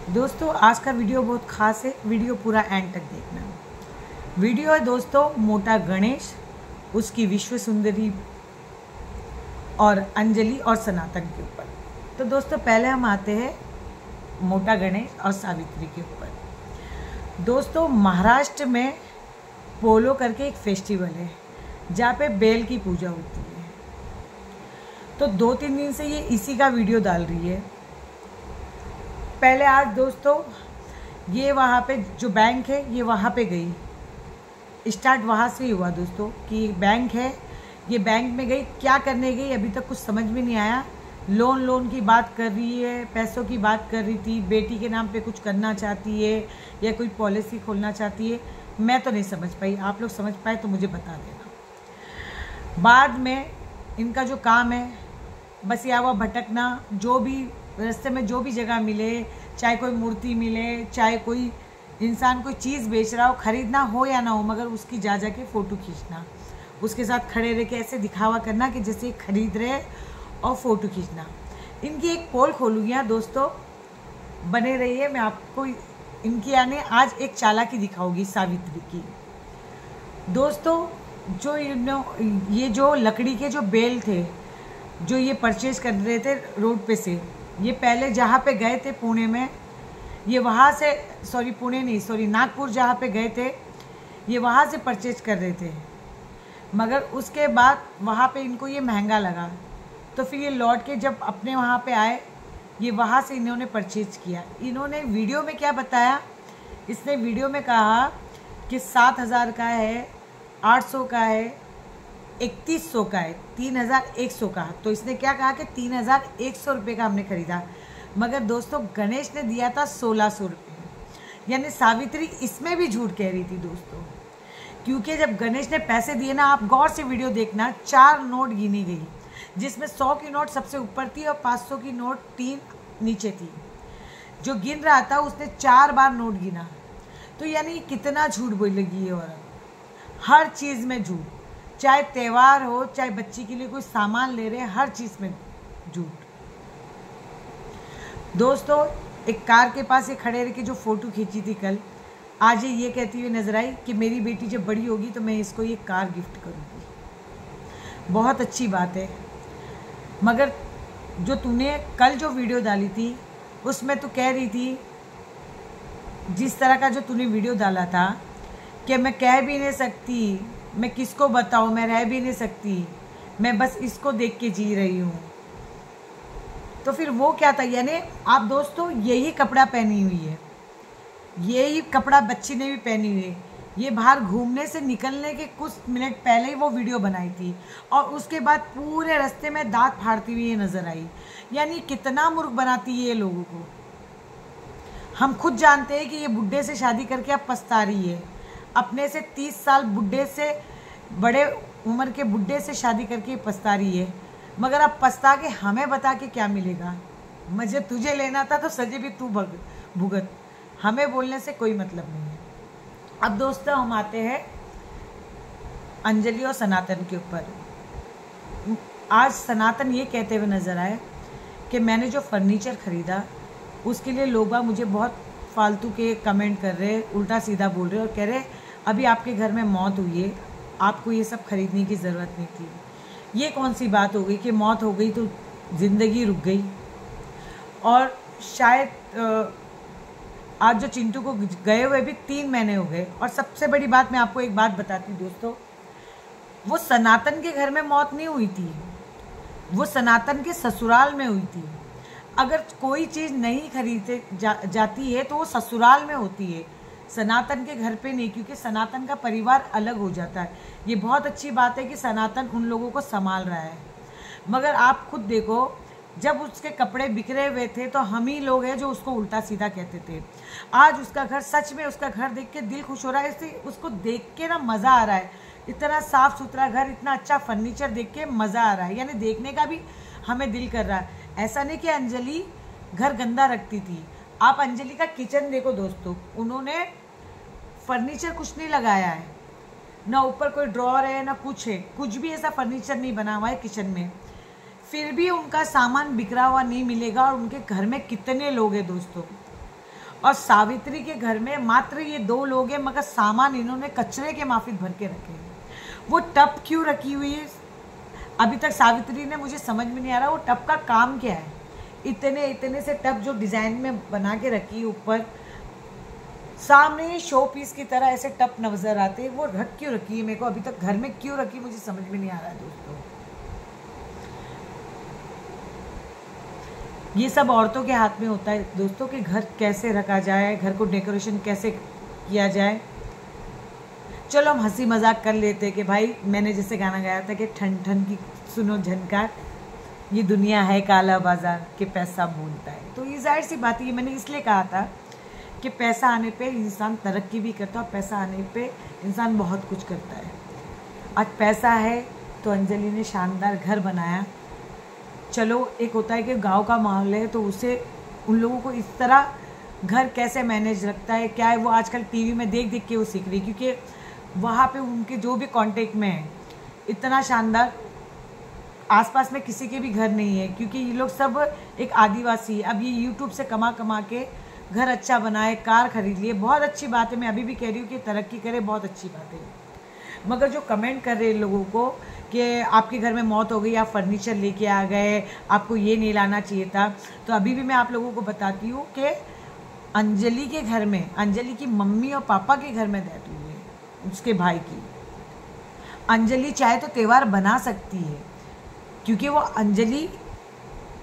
दोस्तों आज का वीडियो बहुत खास है। वीडियो पूरा एंड तक देखना। वीडियो है दोस्तों मोटा गणेश, उसकी विश्व सुंदरी और अंजलि और सनातन के ऊपर। तो दोस्तों पहले हम आते हैं मोटा गणेश और सावित्री के ऊपर। दोस्तों महाराष्ट्र में पोलो करके एक फेस्टिवल है जहाँ पे बेल की पूजा होती है। तो 2-3 दिन से ये इसी का वीडियो डाल रही है। पहले आज दोस्तों ये वहाँ पे जो बैंक है ये वहाँ पे गई, स्टार्ट वहाँ से ही हुआ दोस्तों कि बैंक है, ये बैंक में गई। क्या करने गई अभी तक कुछ समझ में नहीं आया। लोन की बात कर रही है, पैसों की बात कर रही थी, बेटी के नाम पे कुछ करना चाहती है या कोई पॉलिसी खोलना चाहती है। मैं तो नहीं समझ पाई, आप लोग समझ पाए तो मुझे बता देना। बाद में इनका जो काम है बस या हुआ भटकना, जो भी रास्ते में जो भी जगह मिले, चाहे कोई मूर्ति मिले, चाहे कोई इंसान कोई चीज़ बेच रहा हो, ख़रीदना हो या ना हो, मगर उसकी जा के फ़ोटो खींचना, उसके साथ खड़े रह के ऐसे दिखावा करना कि जैसे खरीद रहे और फ़ोटो खींचना। इनकी एक पोल खोलूँगी दोस्तों, बने रहिए। मैं आपको इनकी यानी आज एक चालाकी दिखाऊंगी सावित्री की। दोस्तों जो ये जो लकड़ी के जो बेल थे जो ये परचेज कर रहे थे रोड पे से, ये पहले जहाँ पे गए थे पुणे में, ये वहाँ से पुणे नहीं नागपुर जहाँ पे गए थे ये वहाँ से परचेज कर रहे थे, मगर उसके बाद वहाँ पे इनको ये महंगा लगा। तो फिर ये लौट के जब अपने वहाँ पे आए, ये वहाँ से इन्होंने परचेज किया। इन्होंने वीडियो में क्या बताया, इसने वीडियो में कहा कि 7,000 का है, 800 का है, 3100 का है, 3,100 का। तो इसने क्या कहा कि 3,100 रुपये का हमने खरीदा, मगर दोस्तों गणेश ने दिया था 1,600 रुपये। यानी सावित्री इसमें भी झूठ कह रही थी दोस्तों, क्योंकि जब गणेश ने पैसे दिए ना, आप गौर से वीडियो देखना, 4 नोट गिनी गई, जिसमें 100 की नोट सबसे ऊपर थी और 500 की नोट 3 नीचे थी। जो गिन रहा था उसने 4 बार नोट गिना। तो यानी कितना झूठ बोलेगी ये औरत, हर चीज़ में झूठ, चाहे त्यौहार हो, चाहे बच्ची के लिए कोई सामान ले रहे हैं, हर चीज़ में झूठ। दोस्तों एक कार के पास ये खड़े रह के जो फ़ोटो खींची थी कल, आज ये कहती हुई नजर आई कि मेरी बेटी जब बड़ी होगी तो मैं इसको ये कार गिफ्ट करूँगी। बहुत अच्छी बात है, मगर जो तूने कल जो वीडियो डाली थी उसमें तो कह रही थी, जिस तरह का जो तूने वीडियो डाला था कि मैं कह भी नहीं सकती, मैं किसको बताऊँ, मैं रह भी नहीं सकती, मैं बस इसको देख के जी रही हूँ। तो फिर वो क्या था, यानी आप दोस्तों यही कपड़ा पहनी हुई है, यही कपड़ा बच्ची ने भी पहनी हुई है। ये बाहर घूमने से निकलने के कुछ मिनट पहले ही वो वीडियो बनाई थी और उसके बाद पूरे रास्ते में दांत फाड़ती हुई ये नज़र आई। यानी कितना मूर्ख बनाती है ये लोगों को। हम खुद जानते हैं कि ये बुढ़े से शादी करके अब पछता रही है, अपने से 30 साल बुढ़े से, बड़े उम्र के बुढ़े से शादी करके पछता रही है, मगर अब पछता के हमें बता के क्या मिलेगा। मुझे तुझे लेना था तो सजे भी तू भुगत, हमें बोलने से कोई मतलब नहीं है। अब दोस्तों हम आते हैं अंजलि और सनातन के ऊपर। आज सनातन ये कहते हुए नज़र आए कि मैंने जो फर्नीचर ख़रीदा उसके लिए लोग मुझे बहुत फालतू के कमेंट कर रहे, उल्टा सीधा बोल रहे और कह रहे अभी आपके घर में मौत हुई है, आपको ये सब खरीदने की ज़रूरत नहीं थी। ये कौन सी बात हो गई कि मौत हो गई तो ज़िंदगी रुक गई। और शायद आज जो चिंटू को गए हुए भी 3 महीने हो गए। और सबसे बड़ी बात मैं आपको एक बात बताती हूँ दोस्तों, वो सनातन के घर में मौत नहीं हुई थी, वो सनातन के ससुराल में हुई थी। अगर कोई चीज़ नहीं खरीदे जाती है तो वो ससुराल में होती है, सनातन के घर पे नहीं, क्योंकि सनातन का परिवार अलग हो जाता है। ये बहुत अच्छी बात है कि सनातन उन लोगों को संभाल रहा है, मगर आप खुद देखो जब उसके कपड़े बिखरे हुए थे तो हम ही लोग हैं जो उसको उल्टा सीधा कहते थे। आज उसका घर, सच में उसका घर देख के दिल खुश हो रहा है, इससे उसको देख के ना मज़ा आ रहा है। इतना साफ़ सुथरा घर, इतना अच्छा फर्नीचर देख के मज़ा आ रहा है, यानी देखने का भी हमें दिल कर रहा है। ऐसा नहीं कि अंजलि घर गंदा रखती थी। आप अंजलि का किचन देखो दोस्तों, उन्होंने फर्नीचर कुछ नहीं लगाया है, ना ऊपर कोई ड्रॉर है ना कुछ है, कुछ भी ऐसा फर्नीचर नहीं बना हुआ है किचन में। फिर भी उनका सामान बिखरा हुआ नहीं मिलेगा। और उनके घर में कितने लोग हैं दोस्तों, और सावित्री के घर में मात्र ये 2 लोग हैं, मगर सामान इन्होंने कचरे के माफिक भर के रखे हैं। वो टब क्यों रखी हुई है अभी तक सावित्री ने, मुझे समझ में नहीं आ रहा वो टब का काम क्या है। इतने इतने से टब जो डिजाइन में बना के रखी है, ऊपर सामने ही शो पीस की तरह ऐसे टब नजर आते हैं, वो रख क्यों रखी है, मेरे को अभी तक घर में क्यों रखी मुझे समझ में नहीं आ रहा है दोस्तों। ये सब औरतों के हाथ में होता है दोस्तों कि घर कैसे रखा जाए, घर को डेकोरेशन कैसे किया जाए। चलो हम हंसी मजाक कर लेते कि भाई मैंने जैसे गाना गाया था कि ठन ठन की सुनो झनकार, ये दुनिया है काला बाजार के पैसा भूलता है। तो ये जाहिर सी बात है, मैंने इसलिए कहा था कि पैसा आने पे इंसान तरक्की भी करता है और पैसा आने पे इंसान बहुत कुछ करता है। आज पैसा है तो अंजलि ने शानदार घर बनाया। चलो एक होता है कि गांव का माहौल है तो उसे उन लोगों को इस तरह घर कैसे मैनेज रखता है, क्या है, वो आजकल टीवी में देख देख के वो सीख रही, क्योंकि वहाँ पे उनके जो भी कांटेक्ट में है इतना शानदार आसपास में किसी के भी घर नहीं है, क्योंकि ये लोग सब एक आदिवासी है। अब ये यूट्यूब से कमा कमा के घर अच्छा बनाए, कार खरीद लिए, बहुत अच्छी बात है। मैं अभी भी कह रही हूँ कि तरक्की करे, बहुत अच्छी बात है। मगर जो कमेंट कर रहे हैं लोगों को कि आपके घर में मौत हो गई, आप फर्नीचर लेके आ गए, आपको ये नहीं लाना चाहिए था, तो अभी भी मैं आप लोगों को बताती हूँ कि अंजलि के घर में, अंजलि की मम्मी और पापा के घर में डेथ हुई है, उसके भाई की। अंजलि चाहे तो त्यौहार बना सकती है, क्योंकि वो अंजलि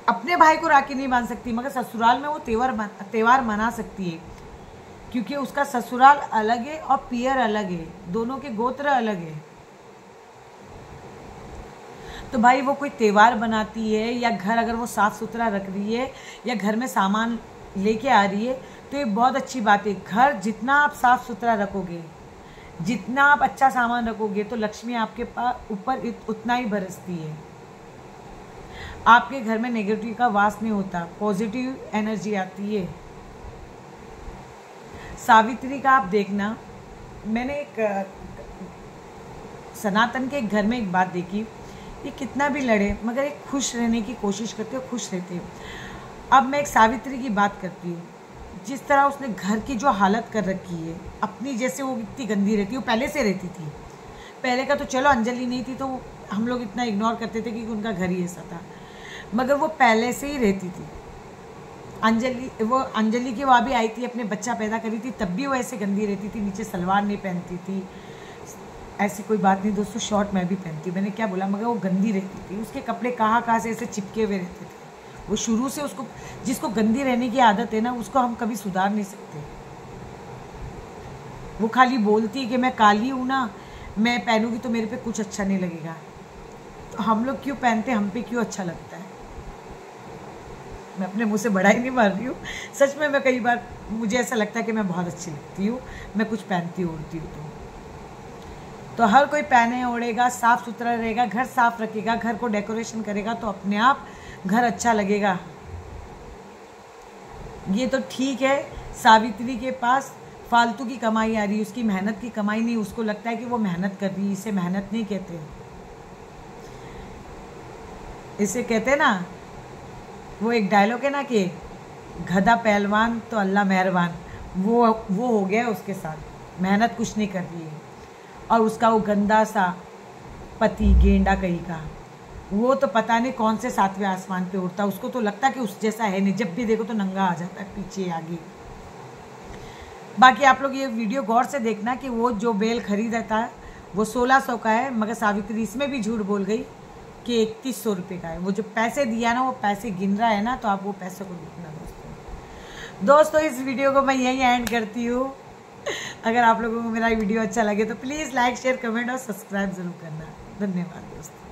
अपने भाई को राखी नहीं बांध सकती, मगर ससुराल में वो त्यौहार मना सकती है, क्योंकि उसका ससुराल अलग है और पियर अलग है, दोनों के गोत्र अलग है। तो भाई वो कोई त्यौहार बनाती है या घर अगर वो साफ सुथरा रख रही है या घर में सामान लेके आ रही है तो ये बहुत अच्छी बात है। घर जितना आप साफ सुथरा रखोगे, जितना आप अच्छा सामान रखोगे, तो लक्ष्मी आपके पास ऊपर उतना ही बरसती है। आपके घर में नेगेटिव का वास नहीं होता, पॉजिटिव एनर्जी आती है। सावित्री का आप देखना, मैंने एक सनातन के घर में एक बात देखी, ये कितना भी लड़े मगर एक खुश रहने की कोशिश करते हो, खुश रहते हो। अब मैं एक सावित्री की बात करती हूँ, जिस तरह उसने घर की जो हालत कर रखी है अपनी, जैसे वो इतनी गंदी रहती है, वो पहले से रहती थी। पहले का तो चलो अंजलि नहीं थी तो हम लोग इतना इग्नोर करते थे कि उनका घर ही ऐसा था, मगर वो पहले से ही रहती थी। अंजलि की वहाँ भी आई थी, अपने बच्चा पैदा करी थी, तब भी वो ऐसे गंदी रहती थी, नीचे सलवार नहीं पहनती थी। ऐसी कोई बात नहीं दोस्तों, शॉर्ट मैं भी पहनती, मैंने क्या बोला, मगर वो गंदी रहती थी। उसके कपड़े कहाँ से ऐसे चिपके हुए रहते थे। वो शुरू से उसको, जिसको गंदी रहने की आदत है ना, उसको हम कभी सुधार नहीं सकते। वो खाली बोलती है कि मैं काली हूँ ना, मैं पहनूंगी तो मेरे पे कुछ अच्छा नहीं लगेगा। तो हम लोग क्यों पहनते, हम पे क्यों अच्छा लगता है। मैं अपने मुंह से बड़ा ही नहीं मार रही हूँ, सच में। मैं कई बार मुझे ऐसा लगता है कि मैं बहुत अच्छी लगती हूँ, मैं कुछ पहनती ओढ़ती हूँ तो हर कोई पहने ओढ़ेगा, साफ सुथरा रहेगा, घर साफ रखेगा, घर को डेकोरेशन करेगा तो अपने आप घर अच्छा लगेगा। ये तो ठीक है, सावित्री के पास फालतू की कमाई आ रही है, उसकी मेहनत की कमाई नहीं। उसको लगता है कि वो मेहनत कर रही है, इसे मेहनत नहीं कहते, इसे कहते ना, वो एक डायलॉग है ना कि गधा पहलवान तो अल्लाह मेहरबान, वो हो गया उसके साथ। मेहनत कुछ नहीं कर रही है। और उसका वो गंदा सा पति गेंडा कहीं का, वो तो पता नहीं कौन से 7वें आसमान पे उड़ता, उसको तो लगता है कि उस जैसा है नहीं, जब भी देखो तो नंगा आ जाता है पीछे आगे। बाकी आप लोग ये वीडियो गौर से देखना कि वो जो बेल खरीदा था वो 1600 का है, मगर सावित्री इसमें भी झूठ बोल गई कि 3100 रुपये का है। वो जो पैसे दिया ना, वो पैसे गिन रहा है ना, तो आप वो पैसे को देखना दोस्तों। इस वीडियो को मैं यहीं एंड करती हूँ। अगर आप लोगों को मेरा वीडियो अच्छा लगे तो प्लीज़ लाइक, शेयर, कमेंट और सब्सक्राइब ज़रूर करना। धन्यवाद दोस्तों।